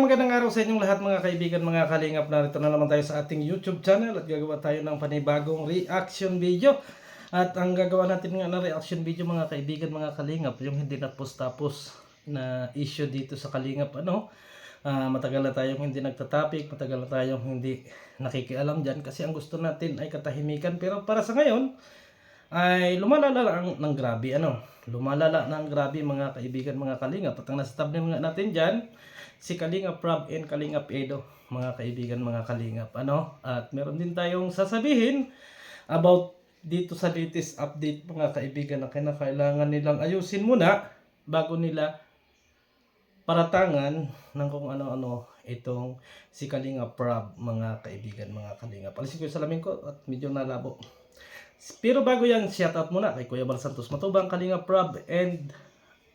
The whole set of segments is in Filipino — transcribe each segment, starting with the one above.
magandang araw sa inyong lahat mga kaibigan, mga kalingap. Narito na naman tayo sa ating YouTube channel at gagawa tayo ng panibagong reaction video. At ang gagawa natin nga na reaction video mga kaibigan, mga kalingap, yung hindi natapos-tapos na issue dito sa kalingap. Matagal na tayong hindi nagtatapik, matagal na tayong hindi nakikialam dyan kasi ang gusto natin ay katahimikan. Pero para sa ngayon ay lumalala lang ng grabe lumalala ng grabe mga kaibigan, mga kalingap. At ang nasa thumbnail nga natin dyan, si Kalingap Prab and Kalingap Edo, mga kaibigan, mga kalingap. At meron din tayong sasabihin about dito sa latest update mga kaibigan na kinakailangan nilang ayusin muna bago nila paratangan ng kung ano-ano itong si Kalingap Prab, mga kaibigan, mga kalingap. Alisin ko yung salamin ko at medyo nalabo. Pero bago yan, shoutout muna kay Kuya Bar Santos Matubang, Kalingap Prab, and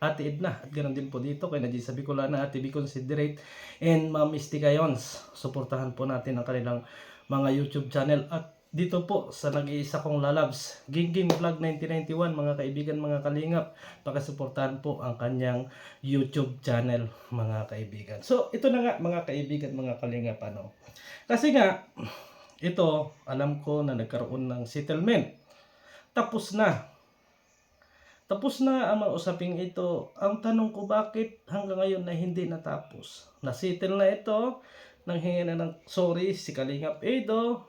Ate Edna. At ganoon din po dito kay Nadji Sabicolana, Ate Be Considerate, and Ma'am Misty Gayons. Suportahan po natin ang kanilang mga YouTube channel. At dito po sa nag-iisa kong lalabs, Gingging Vlog 1991, mga kaibigan, mga kalingap, pakasuportahan po ang kanyang YouTube channel, mga kaibigan. So ito na nga mga kaibigan, mga kalingap, kasi nga ito, alam ko na nagkaroon ng settlement. Tapos na ang mga usaping ito. Ang tanong ko, bakit hanggang ngayon na hindi natapos? Nasettle na ito, nanghingi na ng sorry si Kalingap Edo,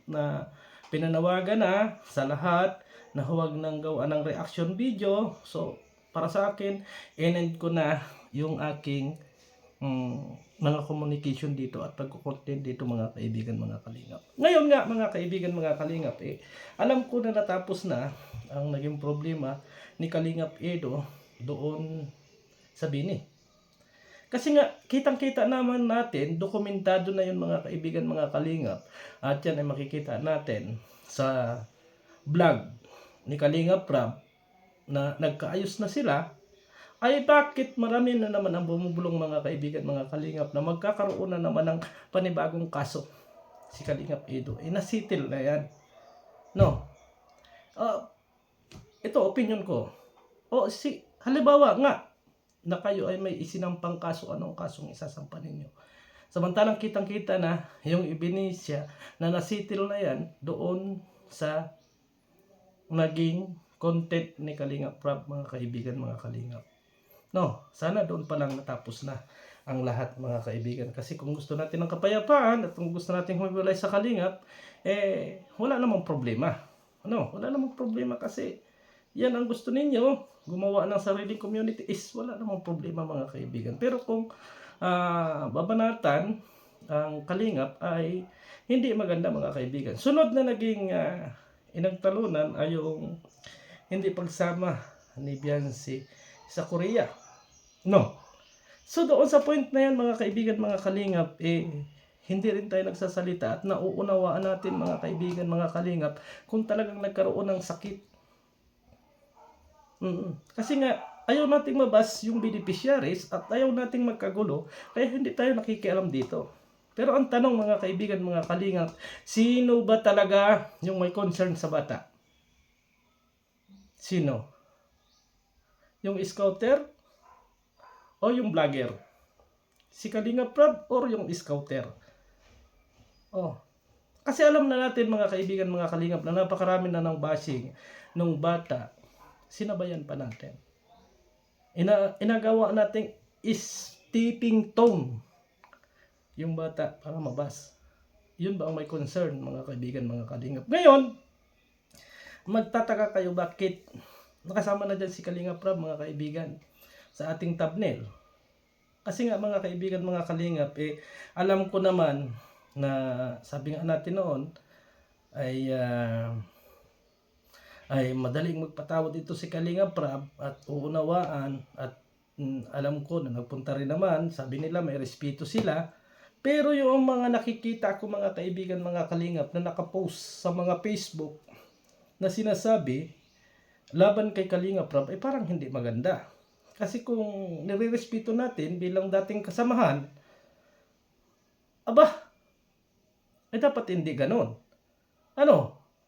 na pinanawagan na sa lahat na huwag nang gawa ng reaction video. So para sa akin, end ko na yung aking mga communication dito at pagkukontent dito mga kaibigan, mga kalingap. Ngayon nga mga kaibigan, mga kalingap, alam ko na natapos na ang naging problema ni Kalingap Edo doon sa Bini. Kasi nga kitang-kita naman natin, dokumentado na yun mga kaibigan, mga kalingap, at yan ay makikita natin sa vlog ni Kalingap Prab na nagkaayos na sila. Ay bakit marami na naman ang bumubulong mga kaibigan, mga kalingap, na magkakaroon na naman ng panibagong kaso si Kalingap Edo? Nasitil na yan. Ito opinion ko. Halimbawa nga na kayo ay may isinampang kaso, anong kasong isasampa ninyo? Samantalang kitang-kita na yung ebidensya na nasitil na yan doon sa naging content ni Kalingap Prab, mga kaibigan, mga kalingap. Sana doon pa lang natapos na ang lahat mga kaibigan. Kasi kung gusto natin ng kapayapaan at kung gusto natin humiwalay sa kalingap, wala namang problema. Wala namang problema kasi yan ang gusto ninyo, gumawa ng sariling community, wala namang problema mga kaibigan. Pero kung babanatan ang kalingap ay hindi maganda mga kaibigan. Sunod na naging inagtalunan ay yung hindi pagsama ni Beyonce sa Korea. So doon sa point na yan mga kaibigan, mga kalingap, hindi rin tayo nagsasalita at nauunawaan natin mga kaibigan, mga kalingap, kung talagang nagkaroon ng sakit. Kasi nga ayaw nating mabas yung beneficiaries at ayaw nating magkagulo, kaya hindi tayo nakikialam dito. Pero ang tanong mga kaibigan, mga kalingap, sino ba talaga yung may concern sa bata? Sino? Yung scouter o yung vlogger? Si Kalingap Prab or yung scouter? Kasi alam na natin mga kaibigan, mga kalingap, na napakarami na ng bashing nung bata. Sinabayan pa natin. Inagawa nating stepping stone yung bata para mabas. Yun ba ang may concern mga kaibigan, mga kalingap? Ngayon, magtataka kayo bakit nakasama na dyan si Kalingap Prab, mga kaibigan, sa ating thumbnail. Kasi nga mga kaibigan, mga kalingap, alam ko naman na sabi nga natin noon ay madaling magpatawad dito si Kalingap Prab at uunawaan at alam ko na nagpunta rin naman, sabi nila may respeto sila. Pero yung mga nakikita ko mga kaibigan, mga kalingap, na nakapost sa mga Facebook na sinasabi laban kay Kalingap Prab ay parang hindi maganda. Kasi kung nire-respeto natin bilang dating kasamahan, dapat hindi ganon.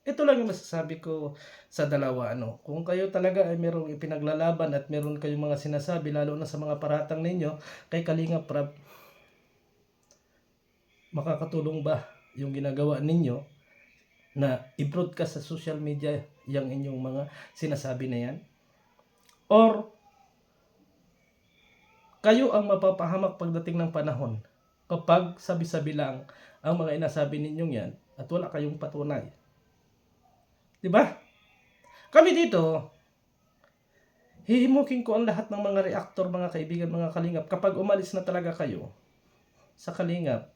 Ito lang yung masasabi ko sa dalawa. Kung kayo talaga ay merong ipinaglalaban at meron kayong mga sinasabi, lalo na sa mga paratang ninyo kay Kalingap Prab, makakatulong ba yung ginagawa ninyo na i-broadcast sa social media yung inyong mga sinasabi na yan? Or kayo ang mapapahamak pagdating ng panahon kapag sabi-sabi lang ang mga inasabi ninyong yan at wala kayong patunay. Di ba? Kami dito, hihimukin ko ang lahat ng mga reactor, mga kaibigan, mga kalingap. Kapag umalis na talaga kayo sa kalingap,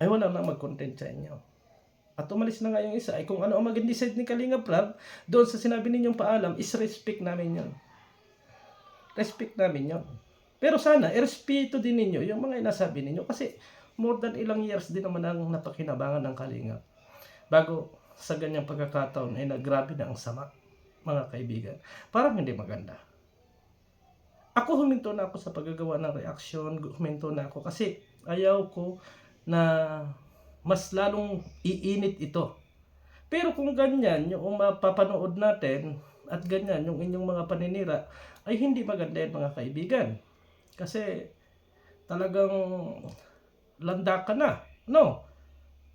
ay wala na mag-content sa inyo. At umalis na nga yung isa, ay kung ano ang maging decide ni Kalingap Rab, doon sa sinabi ninyong paalam, is respect namin yun. Respect namin yun. Pero sana, irespeto din ninyo yung mga inasabi ninyo. Kasi more than ilang years din naman ang napakinabangan ng Kalingap. Bago sa ganyang pagkakataon ay nagrabe na ang sama, mga kaibigan. Parang hindi maganda. Ako huminto na ako sa paggagawa ng reaction, huminto na ako kasi ayaw ko na mas lalong iinit ito. Pero kung ganyan yung mapapanood natin at ganyan yung inyong mga paninira, ay hindi maganda yan, mga kaibigan. Kasi talagang landa ka na, no?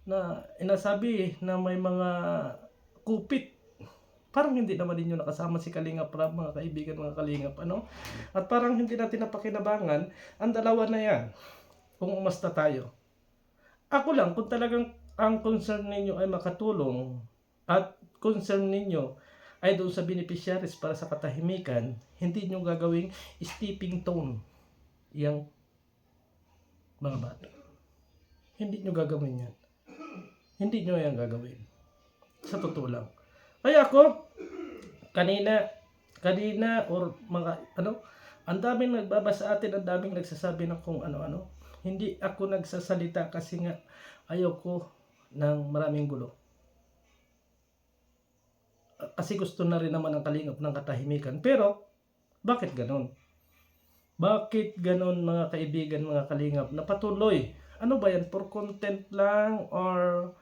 Na inasabi na may mga kupit. Parang hindi naman ninyo nakasama si Kalingap Rab, mga kaibigan, mga Kalingap, ano? At parang hindi natin napakinabangan ang dalawa na yan kung umasta tayo. Ako lang, kung talagang ang concern ninyo ay makatulong at concern ninyo ay doon sa beneficiaries para sa katahimikan, hindi nyo gagawing stepping stone yung mga bata. Hindi nyo gagawin yan. Hindi nyo yan gagawin. Sa totoo lang. Kaya ako, kanina or mga ang daming nagbabasa atin, ang daming nagsasabi ng kung ano-ano. Hindi ako nagsasalita kasi nga ayaw ko ng maraming gulo. Kasi gusto na rin naman ng Kalingap ng katahimikan. Pero, bakit ganon? Bakit ganon, mga kaibigan, mga Kalingap, na patuloy? Ano ba yan? For content lang? Or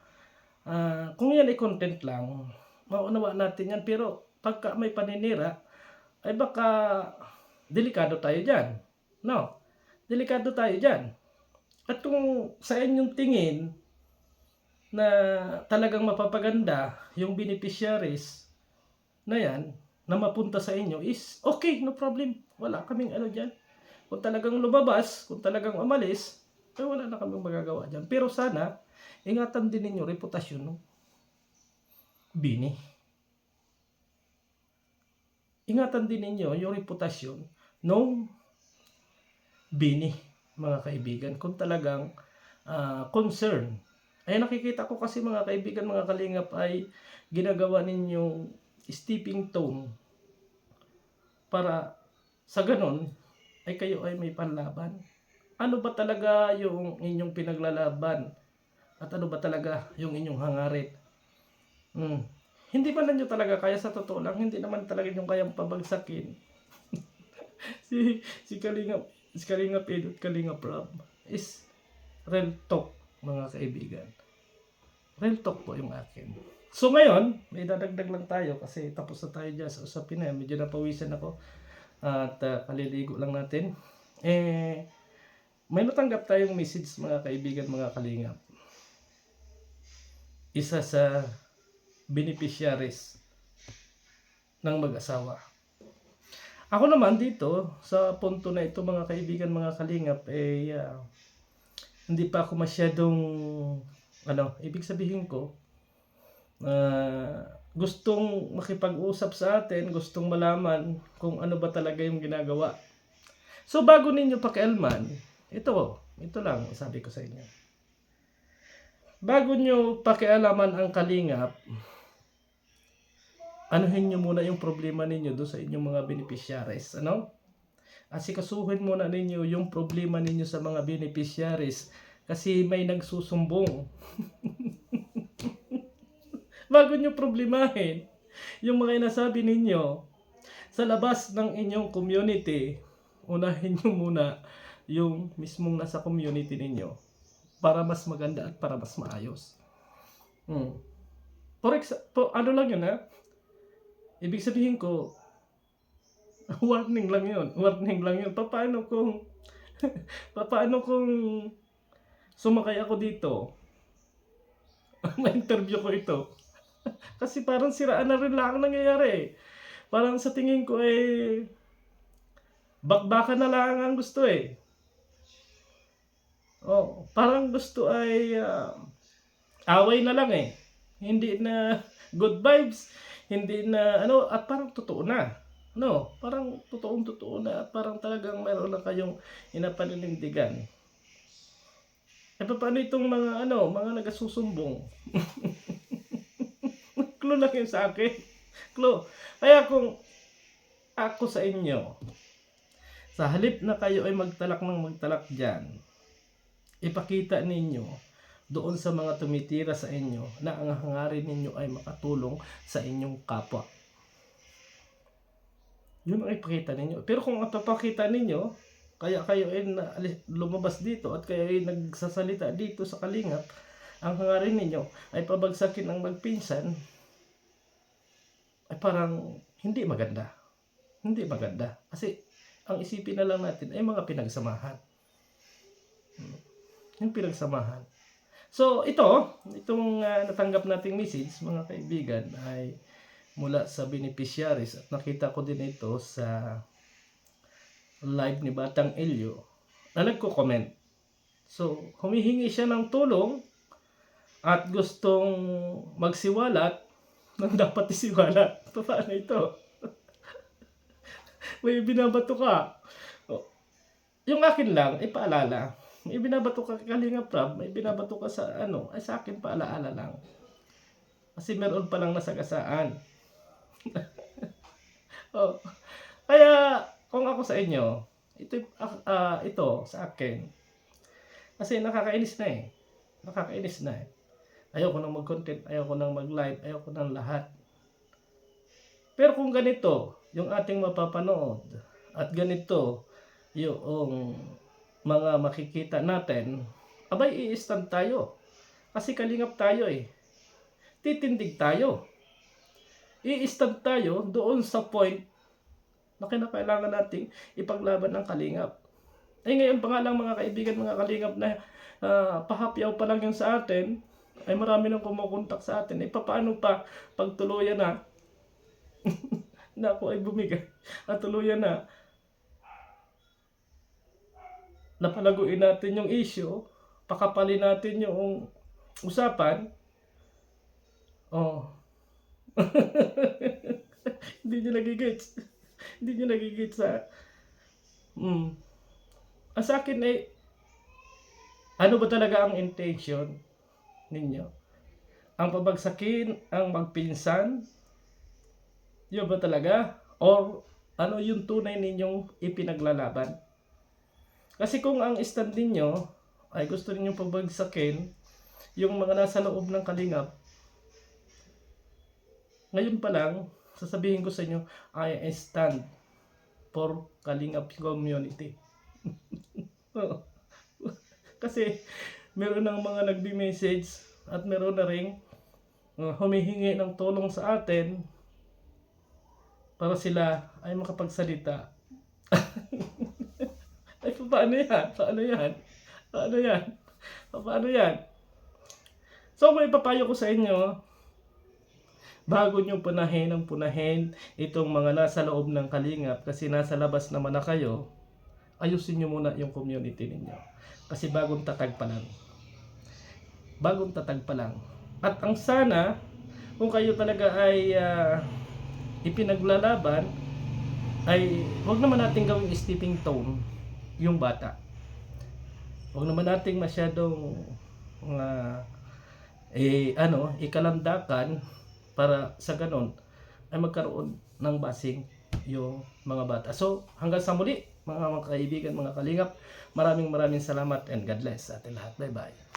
kung yan ay content lang, maunawa natin yan. Pero, pagka may paninira, ay baka delikado tayo dyan. No? Delikado tayo dyan. At kung sa inyong tingin na talagang mapapaganda yung beneficiaries na yan, na mapunta sa inyo, is okay, no problem. Wala kaming ano dyan. Kung talagang lumabas, kung talagang umalis, ay wala na kaming magagawa dyan. Pero sana, ingatan din ninyo reputasyon ng Bini. Ingatan din ninyo yung reputasyon ng Bini, mga kaibigan, kung talagang concern. Ay nakikita ko kasi, mga kaibigan, mga Kalingap, ay ginagawa ninyong stepping stone para sa ganon ay kayo ay may panlaban. Ano ba talaga yung inyong pinaglalaban? At ano ba talaga yung inyong hangarin? Hindi pa nyo talaga kaya, sa totoo lang, hindi naman talaga yung kayang pabagsakin si Kalingap Edo at Kalingap Rab. Is real talk, mga kaibigan. Real talk po yung akin. So ngayon, may dadagdag lang tayo kasi tapos na tayo dyan sa usapin na. Medyo napawisan ako at kaliligo lang natin. May natanggap tayong message, mga kaibigan, mga Kalingap. Isa sa beneficiaries ng mag-asawa. Ako naman dito, sa punto na ito, mga kaibigan, mga Kalingap, hindi pa ako masyadong, ibig sabihin ko, gustong makipag-usap sa atin, gustong malaman kung ano ba talaga yung ginagawa. So, bago ninyo pakialaman, ito lang, sabi ko sa inyo. Bago nyo pakialaman ang Kalingap, anuhin nyo muna yung problema ninyo doon sa inyong mga beneficiaries. Asikasuhin muna ninyo yung problema ninyo sa mga beneficiaries kasi may nagsusumbong. Bago nyo problemahin yung mga inasabi ninyo sa labas ng inyong community, unahin nyo muna yung mismong nasa community ninyo para mas maganda at para mas maayos. For example, lang yun, ibig sabihin ko, warning lang yun. Paano kung sumakay ako dito. Ma-interview ko ito. Kasi parang siraan na rin lang ang nangyayari eh. Parang sa tingin ko eh, bakbakan na lang ang gusto eh. Oh, parang gusto ay away na lang eh. Hindi na good vibes, hindi na ano, at parang totoo na. No, parang totoong-totoo na at parang talagang mayroon na kayong inapaninindigan. Eh paano itong mga ano, mga nagasusumbong? Clue lang yun sa akin. Clue. Kaya kung ako sa inyo, sa halip na kayo ay magtalak ng magtalak dyan, ipakita ninyo doon sa mga tumitira sa inyo na ang hangarin ninyo ay makatulong sa inyong kapwa. Yun ang ipakita ninyo. Pero kung ang papakita ninyo, kaya kayo ay lumabas dito at kayo ay nagsasalita dito sa Kalingap, ang hangarin ninyo ay pabagsakin ang magpinsan, ay parang hindi maganda. Hindi maganda. Kasi ang isipin na lang natin ay mga pinagsamahan. Yung pinagsamahan. So itong natanggap nating message mga kaibigan ay mula sa beneficiaries at nakita ko din ito sa live ni Batang Elio na nagko-comment. So humihingi siya ng tulong at gustong magsiwalat nang dapat isiwalat. Paano ito? May binabato ka. Yung akin lang, ipaalala. May binabato ka kay Kalinga Prab, may binabato ka sa ano, ay sa akin paalaala lang. Kasi meron pa lang nasagasaan. Oh. Kaya kung ako sa inyo, ito sa akin. Kasi nakakainis na eh. Nakakainis na eh. Ayoko nang mag-content, ayoko nang mag-live, ayoko nang lahat. Pero kung ganito, yung ating mapapanood at ganito yung mga makikita natin, abay i-stand tayo. Kasi kalingap tayo eh. Titindig tayo. I-stand tayo doon sa point na kinakailangan nating ipaglaban ng kalingap. Eh ngayon pa nga lang mga kaibigan, mga kalingap na pahapyaw pa lang yung sa atin, ay marami nang kumukontak sa atin. Eh paano pa pagtuluyan na na ako ay bumigay at tuluyan na napalaguin natin yung issue, pakapalin natin yung usapan. Oh. Hindi nyo nagigits. Hindi nyo nagigits sa ang sa akin ay ano ba talaga ang intention ninyo? Ang pabagsakin, ang magpinsan, yun ba talaga? Or ano yung tunay ninyong ipinaglalaban? Kasi kung ang stand ninyo ay gusto ninyong pabagsakin yung mga nasa loob ng kalingap, ngayon pa lang, sasabihin ko sa inyo, I stand for Kalingap community. Kasi meron ng mga nagbi-message at meron na ring humihingi ng tulong sa atin para sila ay makapagsalita. Ay, paano yan? Paano yan? Paano yan? Paano yan? So, may papayo ko sa inyo, bago nyo punahin ang punahin itong mga nasa loob ng kalingap, kasi nasa labas naman na kayo, ayusin nyo muna yung community ninyo. Kasi bagong tatag pa lang. Bagong tatag pa lang. At ang sana, kung kayo talaga ay ipinaglalaban, ay huwag naman natin gawing stepping stone yung bata. Huwag naman nating masyadong ikalandakan para sa ganon ay magkaroon ng basing yung mga bata. So hanggang sa muli mga kaibigan, mga kalingap, maraming salamat and God bless sa ating lahat. Bye bye.